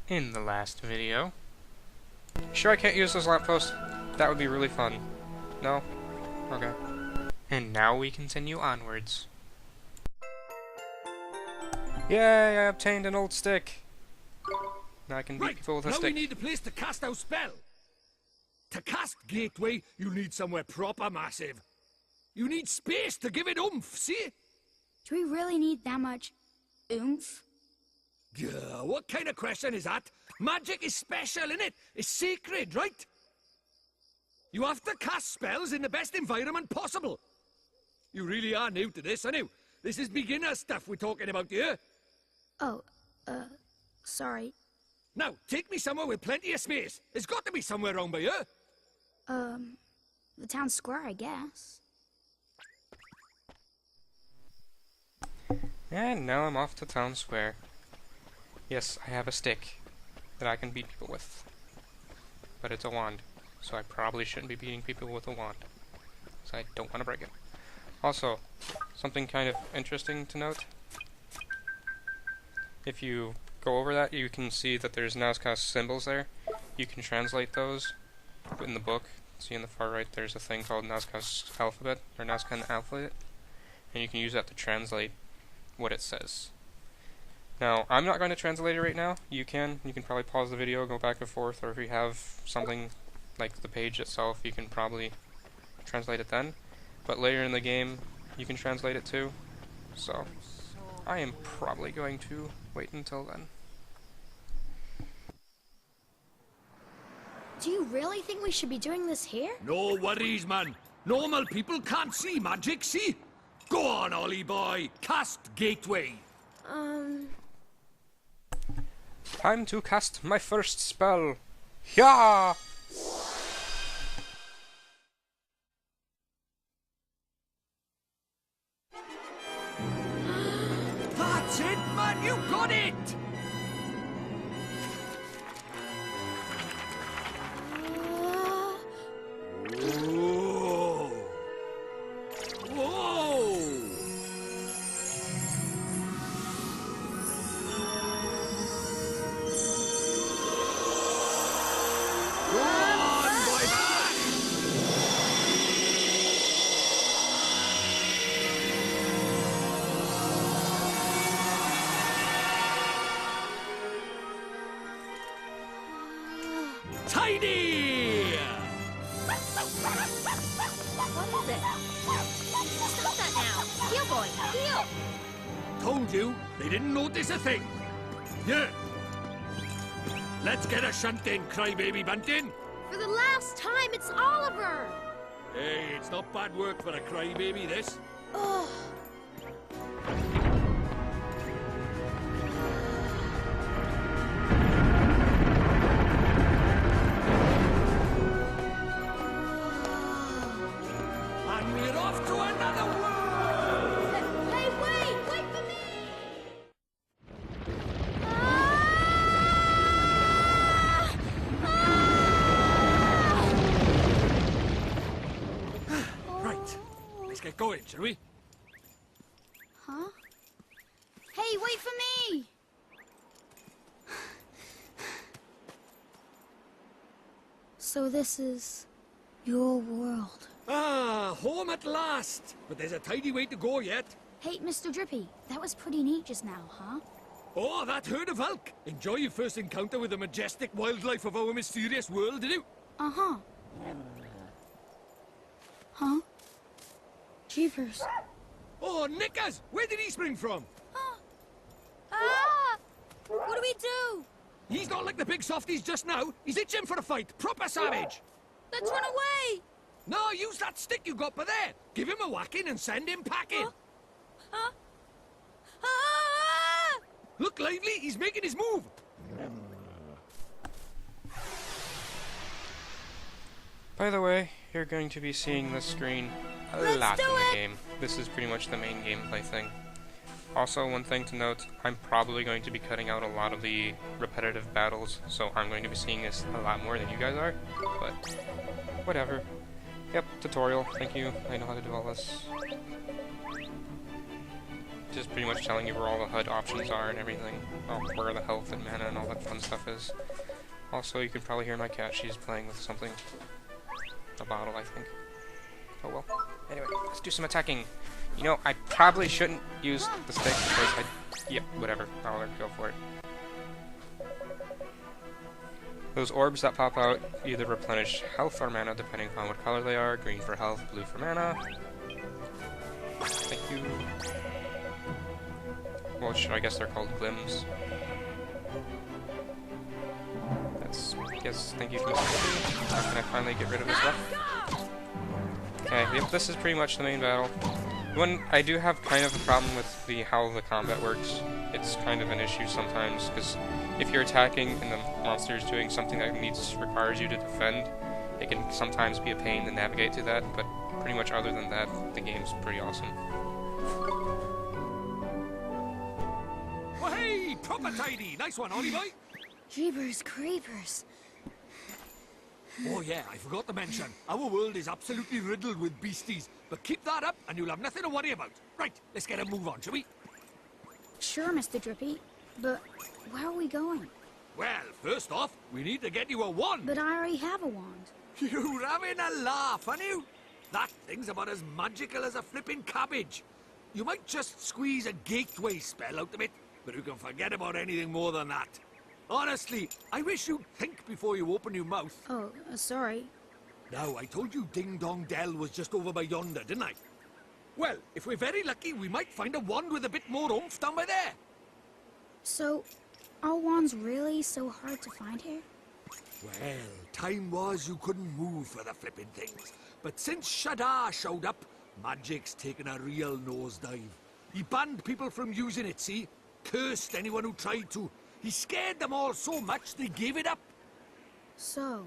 In the last video. Sure I can't use this lamppost? That would be really fun. No? Okay. And now we continue onwards. Yay, I obtained an old stick! Now I can beat people with a now stick. We need a place to cast our spell. To cast Gateway, you need somewhere proper massive. You need space to give it oomph, see? Do we really need that much oomph? What kind of question is that? Magic is special, innit? It's sacred, right? You have to cast spells in the best environment possible. You really are new to this, aren't you? This is beginner stuff we're talking about here. Oh, sorry. Now, take me somewhere with plenty of space. There's got to be somewhere around by here. The town square, I guess. And now I'm off to town square. Yes, I have a stick that I can beat people with. But it's a wand, so I probably shouldn't be beating people with a wand. So I don't want to break it. Also, something kind of interesting to note. If you go over that, you can see that there's Nazca's symbols there. You can translate those in the book. See in the far right, there's a thing called Nazca's alphabet, or Nazcan alphabet. And you can use that to translate what it says. Now, I'm not going to translate it right now. You can probably pause the video, go back and forth, or if you have something like the page itself, you can probably translate it then. But later in the game, you can translate it too. So, I am probably going to wait until then. Do you really think we should be doing this here? No worries, man. Normal people can't see magic, see? Go on, Ollie boy. Cast Gateway. Time to cast my first spell. Yeah! That's it, man. You got it. Whoa. Whoa. Tiny! What is it? Stop that now! Heel boy, heel! Told you, they didn't notice a thing. Yeah. Let's get a shunt in, crybaby bunting. For the last time, it's Oliver! Hey, it's not bad work for a crybaby, this. Oh. And we're off to another world! Hey, wait! Wait for me! Right, let's get going, shall we? Huh? Hey, wait for me! So this is your world. Ah, home at last! But there's a tidy way to go yet. Hey, Mr. Drippy, that was pretty neat just now, huh? Oh, that herd of elk! Enjoy your first encounter with the majestic wildlife of our mysterious world, did you? Uh-huh. Huh? Jeepers. Oh, Nickers! Where did he spring from? Ah! What do we do? He's not like the big softies just now. He's itching for a fight. Proper savage. Let's run away! No, use that stick you got by there. Give him a whacking and send him packing. Huh? Ah! Look lively, he's making his move. By the way, you're going to be seeing this screen a Let's lot in do the it! game. This is pretty much the main gameplay thing. Also, one thing to note, I'm probably going to be cutting out a lot of the repetitive battles, so I'm going to be seeing this a lot more than you guys are, but whatever. Yep, tutorial, thank you, I know how to do all this. Just pretty much telling you where all the HUD options are and everything. Oh, where the health and mana and all that fun stuff. stuff is. Also, you can probably hear my cat. She's playing with something. A bottle, I think. Oh well. Anyway, let's do some attacking. You know, I probably shouldn't use the stick because I... Yeah, whatever. I'll go for it. Those orbs that pop out either replenish health or mana depending upon what color they are. Green for health, blue for mana. Thank you. Which I guess they're called glims. That's... Yes, thank you for Mr. How can I finally get rid of this stuff? Okay, yep, this is pretty much the main battle. One, I do have kind of a problem with how the combat works. It's kind of an issue sometimes, because if you're attacking and the monster is doing something that requires you to defend, it can sometimes be a pain to navigate to that, but pretty much other than that, the game's pretty awesome. Well, hey, proper tidy. Nice one, Ollie boy. Jeepers creepers. Oh yeah, I forgot to mention, our world is absolutely riddled with beasties, but keep that up and you'll have nothing to worry about. Right, let's get a move on, shall we? Sure, Mr. Drippy, but where are we going? Well, first off, we need to get you a wand. But I already have a wand. You're having a laugh, aren't you? That thing's about as magical as a flipping cabbage. You might just squeeze a gateway spell out of it, but you can forget about anything more than that. Honestly, I wish you'd think before you open your mouth. Oh, sorry. Now, I told you Ding Dong Dell was just over by yonder, didn't I? Well, if we're very lucky, we might find a wand with a bit more oomph down by there. So, are wands really so hard to find here? Well, time was you couldn't move for the flipping things. But since Shadar showed up, magic's taken a real nosedive. He banned people from using it, see? Cursed anyone who tried to. He scared them all so much they gave it up. So,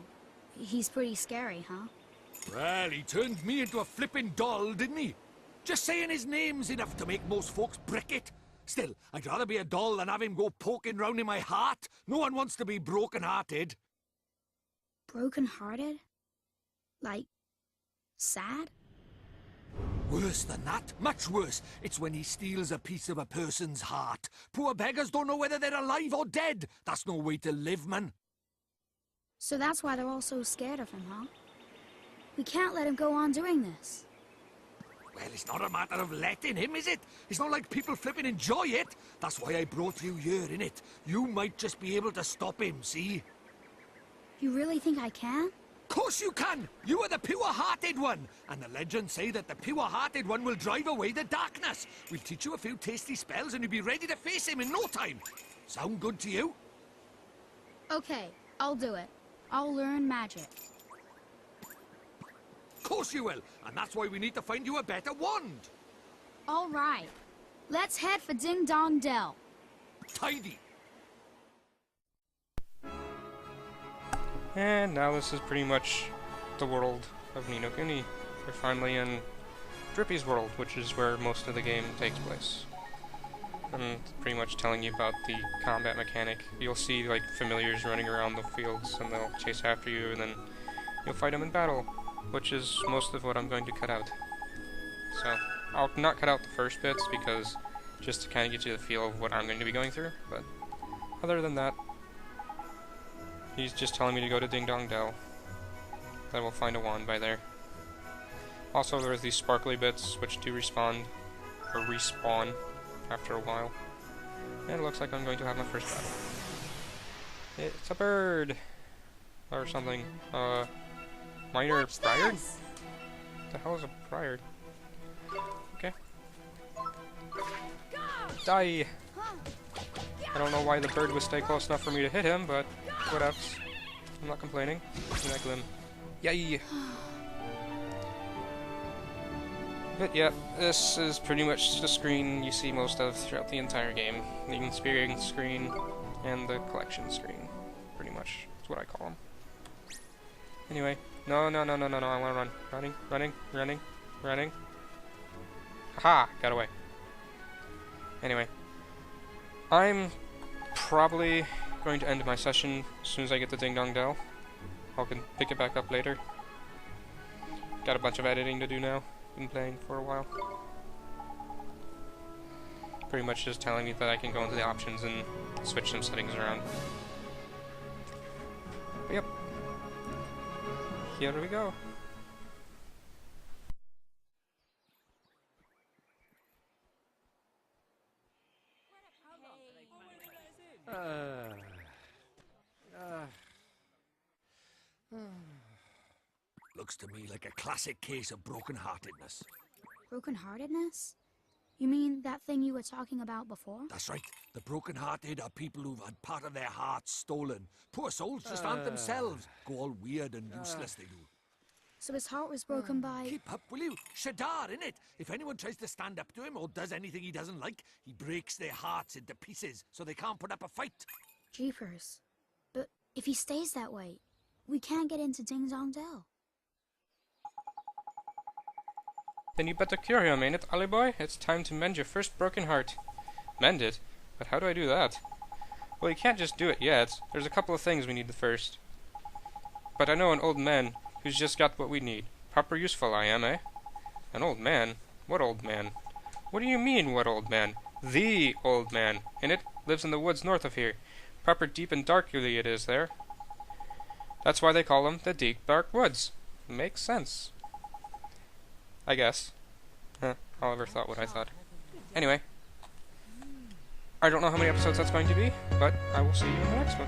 he's pretty scary, huh? Well, he turned me into a flipping doll, didn't he? Just saying his name's enough to make most folks brick it. Still, I'd rather be a doll than have him go poking round in my heart. No one wants to be broken-hearted. Broken-hearted? Like, sad? Worse than that, much worse. It's when he steals a piece of a person's heart. Poor beggars don't know whether they're alive or dead. That's no way to live, man. So that's why they're all so scared of him, huh? We can't let him go on doing this. Well, it's not a matter of letting him, is it? It's not like people flipping enjoy it. That's why I brought you here, innit? You might just be able to stop him, see? You really think I can? Course you can! You are the pure-hearted one! And the legends say that the pure-hearted one will drive away the darkness. We'll teach you a few tasty spells and you'll be ready to face him in no time. Sound good to you? Okay, I'll do it. I'll learn magic. Course you will, and that's why we need to find you a better wand. All right. Let's head for Ding Dong Dell. Tidy. And now this is pretty much the world of Ni no Kuni. We're finally in Drippy's world, which is where most of the game takes place. I'm pretty much telling you about the combat mechanic. You'll see like familiars running around the fields and they'll chase after you and then you'll fight them in battle, which is most of what I'm going to cut out. So, I'll not cut out the first bits because just to kind of get you the feel of what I'm going to be going through, but other than that, he's just telling me to go to Ding Dong Dell. Then we'll find a wand by there. Also, there's these sparkly bits which do respawn after a while. And it looks like I'm going to have my first battle. It's a bird! Or something. Minor Briard? What the hell is a Briard? Okay. Die! I don't know why the bird would stay close enough for me to hit him, but whatevs. I'm not complaining. Give me that glim. Yay! But yeah, this is pretty much the screen you see most of throughout the entire game. The experience screen and the collection screen. Pretty much. That's what I call them. Anyway. No, I want to run. Running. Haha! Got away. Anyway. I'm probably going to end my session as soon as I get the Ding Dong Dell. I can pick it back up later. Got a bunch of editing to do now. Been playing for a while. Pretty much just telling me that I can go into the options and switch some settings around. Yep. Here we go. Looks to me like a classic case of broken-heartedness. Broken-heartedness? You mean that thing you were talking about before? That's right. The broken-hearted are people who've had part of their hearts stolen. Poor souls just aren't themselves. Go all weird and useless, they do. So his heart was broken by... Keep up, will you? Shadar, innit? If anyone tries to stand up to him or does anything he doesn't like, he breaks their hearts into pieces so they can't put up a fight. Jeepers. But if he stays that way, we can't get into Ding Dong Dell. Then you better cure him, ain't it, Ollie boy? It's time to mend your first broken heart. Mend it? But how do I do that? Well, you can't just do it yet. There's a couple of things we need first. But I know an old man who's just got what we need. Proper useful I am, eh? An old man? What old man? What do you mean, what old man? The old man, innit? Lives in the woods north of here. Proper deep and darkly it is there. That's why they call him the Deep Dark Woods. Makes sense. I guess. Oliver thought what I thought. Anyway. I don't know how many episodes that's going to be, but I will see you in the next one.